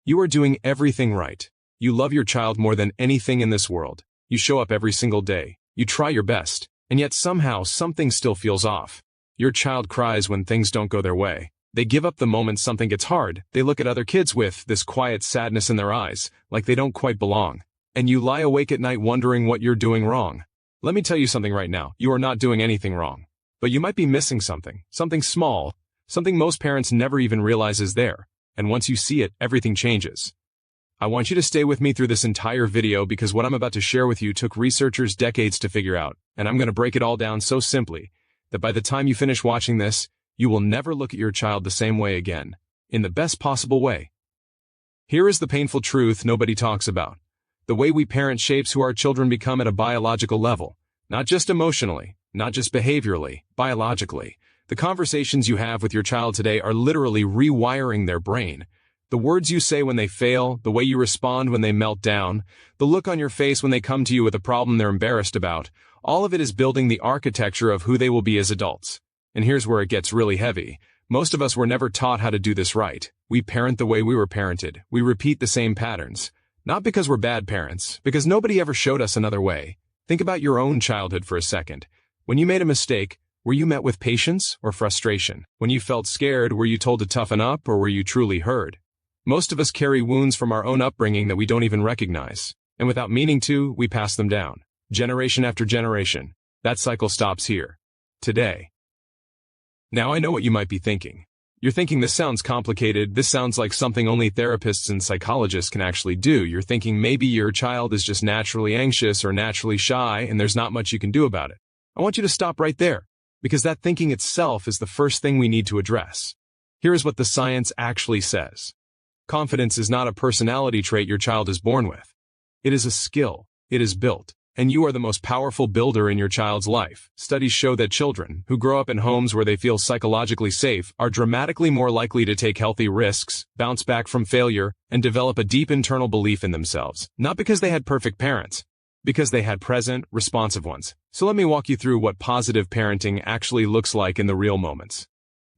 You are doing everything right. You love your child more than anything in this world. You show up every single day. You try your best. And yet somehow something still feels off. Your child cries when things don't go their way. They give up the moment something gets hard. They look at other kids with this quiet sadness in their eyes, like they don't quite belong. And you lie awake at night wondering what you're doing wrong. Let me tell you something right now. You are not doing anything wrong. But you might be missing something small, something most parents never even realize is there. And once you see it, everything changes. I want you to stay with me through this entire video because what I'm about to share with you took researchers decades to figure out, and I'm going to break it all down so simply that by the time you finish watching this, you will never look at your child the same way again, in the best possible way. Here is the painful truth nobody talks about. The way we parent shapes who our children become at a biological level, not just emotionally, not just behaviorally, biologically. The conversations you have with your child today are literally rewiring their brain. The words you say when they fail, the way you respond when they melt down, the look on your face when they come to you with a problem they're embarrassed about, all of it is building the architecture of who they will be as adults. And here's where it gets really heavy. Most of us were never taught how to do this right. We parent the way we were parented. We repeat the same patterns. Not because we're bad parents, because nobody ever showed us another way. Think about your own childhood for a second. When you made a mistake, were you met with patience or frustration? When you felt scared, were you told to toughen up or were you truly heard? Most of us carry wounds from our own upbringing that we don't even recognize. And without meaning to, we pass them down. Generation after generation. That cycle stops here. Today. Now I know what you might be thinking. You're thinking this sounds complicated, this sounds like something only therapists and psychologists can actually do. You're thinking maybe your child is just naturally anxious or naturally shy and there's not much you can do about it. I want you to stop right there, because that thinking itself is the first thing we need to address. Here is what the science actually says. Confidence is not a personality trait your child is born with. It is a skill. It is built. And you are the most powerful builder in your child's life. Studies show that children who grow up in homes where they feel psychologically safe are dramatically more likely to take healthy risks, bounce back from failure, and develop a deep internal belief in themselves. Not because they had perfect parents, because they had present, responsive ones. So let me walk you through what positive parenting actually looks like in the real moments.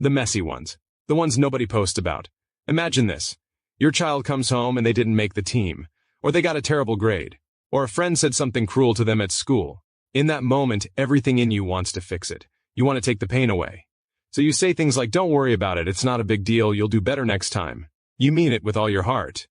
The messy ones. The ones nobody posts about. Imagine this. Your child comes home and they didn't make the team, or they got a terrible grade, or a friend said something cruel to them at school. In that moment, everything in you wants to fix it. You want to take the pain away. So you say things like, "Don't worry about it, it's not a big deal, you'll do better next time." You mean it with all your heart.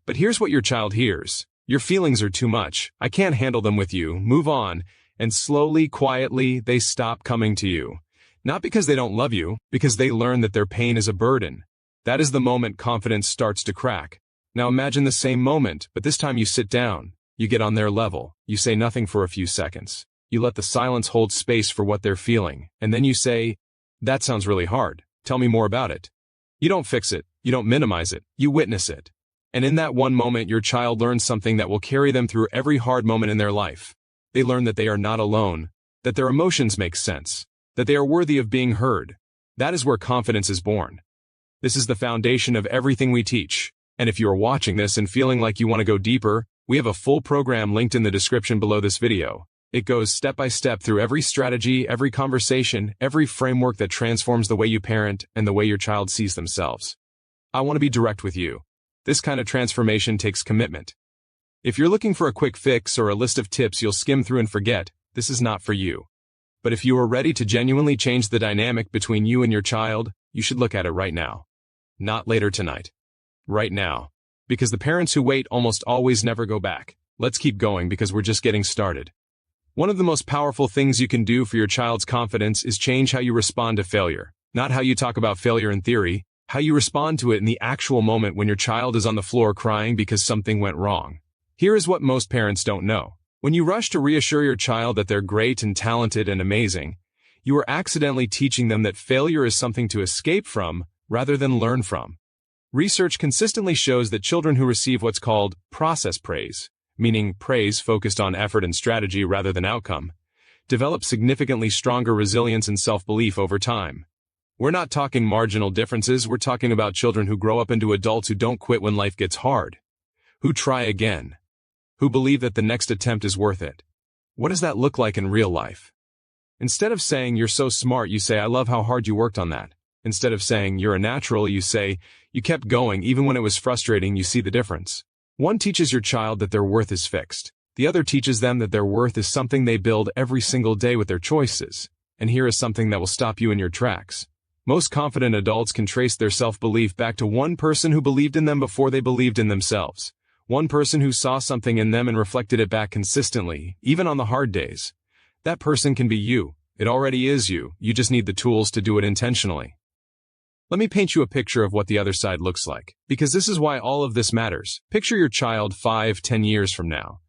But here's what your child hears. "Your feelings are too much. I can't handle them with you. Move on." And slowly, quietly, they stop coming to you. Not because they don't love you, because they learn that their pain is a burden. That is the moment confidence starts to crack. Now imagine the same moment, but this time you sit down. You get on their level. You say nothing for a few seconds. You let the silence hold space for what they're feeling. And then you say, "That sounds really hard. Tell me more about it." You don't fix it. You don't minimize it. You witness it. And in that one moment, your child learns something that will carry them through every hard moment in their life. They learn that they are not alone, that their emotions make sense, that they are worthy of being heard. That is where confidence is born. This is the foundation of everything we teach. And if you are watching this and feeling like you want to go deeper, we have a full program linked in the description below this video. It goes step by step through every strategy, every conversation, every framework that transforms the way you parent and the way your child sees themselves. I want to be direct with you. This kind of transformation takes commitment. If you're looking for a quick fix or a list of tips you'll skim through and forget, this is not for you. But if you are ready to genuinely change the dynamic between you and your child, you should look at it right now. Not later tonight. Right now. Because the parents who wait almost always never go back. Let's keep going because we're just getting started. One of the most powerful things you can do for your child's confidence is change how you respond to failure. Not how you talk about failure in theory, how you respond to it in the actual moment when your child is on the floor crying because something went wrong. Here is what most parents don't know. When you rush to reassure your child that they're great and talented and amazing, you are accidentally teaching them that failure is something to escape from rather than learn from. Research consistently shows that children who receive what's called process praise, meaning praise focused on effort and strategy rather than outcome, develop significantly stronger resilience and self-belief over time. We're not talking marginal differences, we're talking about children who grow up into adults who don't quit when life gets hard, who try again, who believe that the next attempt is worth it. What does that look like in real life? Instead of saying, "You're so smart," you say, "I love how hard you worked on that." Instead of saying, "You're a natural," you say, "You kept going even when it was frustrating." You see the difference. One teaches your child that their worth is fixed. The other teaches them that their worth is something they build every single day with their choices. And here is something that will stop you in your tracks. Most confident adults can trace their self-belief back to one person who believed in them before they believed in themselves. One person who saw something in them and reflected it back consistently, even on the hard days. That person can be you. It already is you. You just need the tools to do it intentionally. Let me paint you a picture of what the other side looks like, because this is why all of this matters. Picture your child 5, 10 years from now.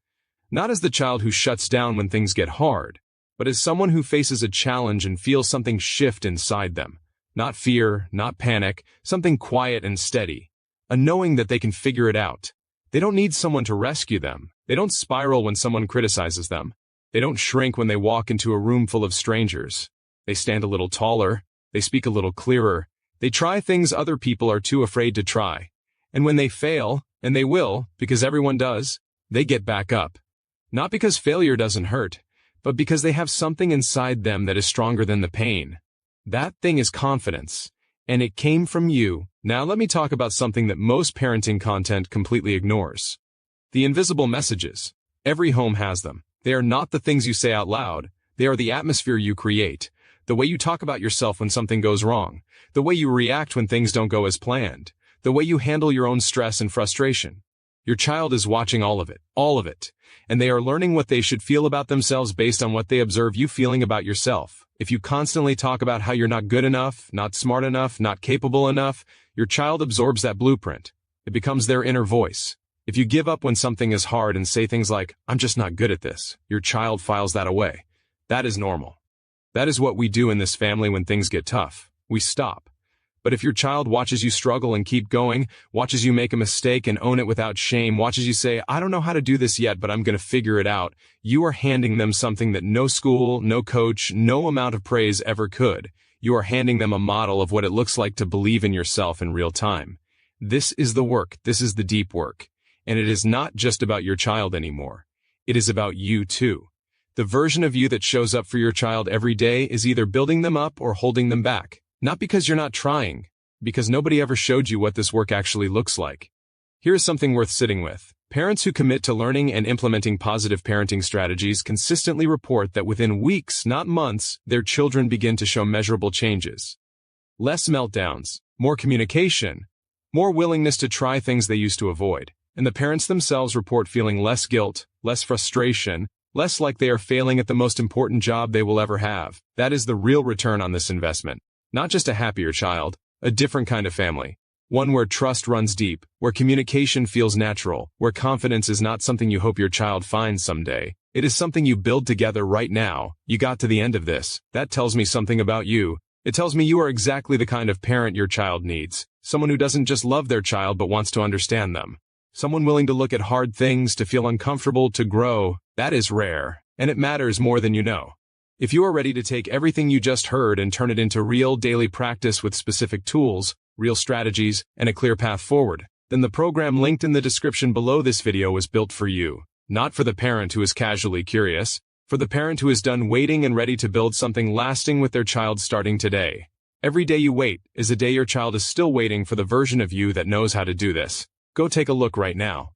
Not as the child who shuts down when things get hard, but as someone who faces a challenge and feels something shift inside them. Not fear, not panic, something quiet and steady. A knowing that they can figure it out. They don't need someone to rescue them. They don't spiral when someone criticizes them. They don't shrink when they walk into a room full of strangers. They stand a little taller. They speak a little clearer. They try things other people are too afraid to try. And when they fail, and they will, because everyone does, they get back up. Not because failure doesn't hurt, but because they have something inside them that is stronger than the pain. That thing is confidence. And it came from you. Now let me talk about something that most parenting content completely ignores. The invisible messages. Every home has them. They are not the things you say out loud. They are the atmosphere you create. The way you talk about yourself when something goes wrong. The way you react when things don't go as planned. The way you handle your own stress and frustration. Your child is watching all of it. And they are learning what they should feel about themselves based on what they observe you feeling about yourself. If you constantly talk about how you're not good enough, not smart enough, not capable enough, your child absorbs that blueprint. It becomes their inner voice. If you give up when something is hard and say things like, "I'm just not good at this," your child files that away. That is normal. That is what we do in this family when things get tough. We stop. But if your child watches you struggle and keep going, watches you make a mistake and own it without shame, watches you say, "I don't know how to do this yet, but I'm going to figure it out," you are handing them something that no school, no coach, no amount of praise ever could. You are handing them a model of what it looks like to believe in yourself in real time. This is the work. This is the deep work. And it is not just about your child anymore. It is about you too. The version of you that shows up for your child every day is either building them up or holding them back. Not because you're not trying, because nobody ever showed you what this work actually looks like. Here is something worth sitting with. Parents who commit to learning and implementing positive parenting strategies consistently report that within weeks, not months, their children begin to show measurable changes. Less meltdowns, more communication, more willingness to try things they used to avoid. And the parents themselves report feeling less guilt, less frustration, less like they are failing at the most important job they will ever have. That is the real return on this investment. Not just a happier child, a different kind of family. One where trust runs deep, where communication feels natural, where confidence is not something you hope your child finds someday. It is something you build together right now. You got to the end of this. That tells me something about you. It tells me you are exactly the kind of parent your child needs. Someone who doesn't just love their child but wants to understand them. Someone willing to look at hard things, to feel uncomfortable, to grow. That is rare, and it matters more than you know. If you are ready to take everything you just heard and turn it into real daily practice with specific tools, real strategies, and a clear path forward, then the program linked in the description below this video was built for you. Not for the parent who is casually curious, for the parent who is done waiting and ready to build something lasting with their child starting today. Every day you wait is a day your child is still waiting for the version of you that knows how to do this. Go take a look right now.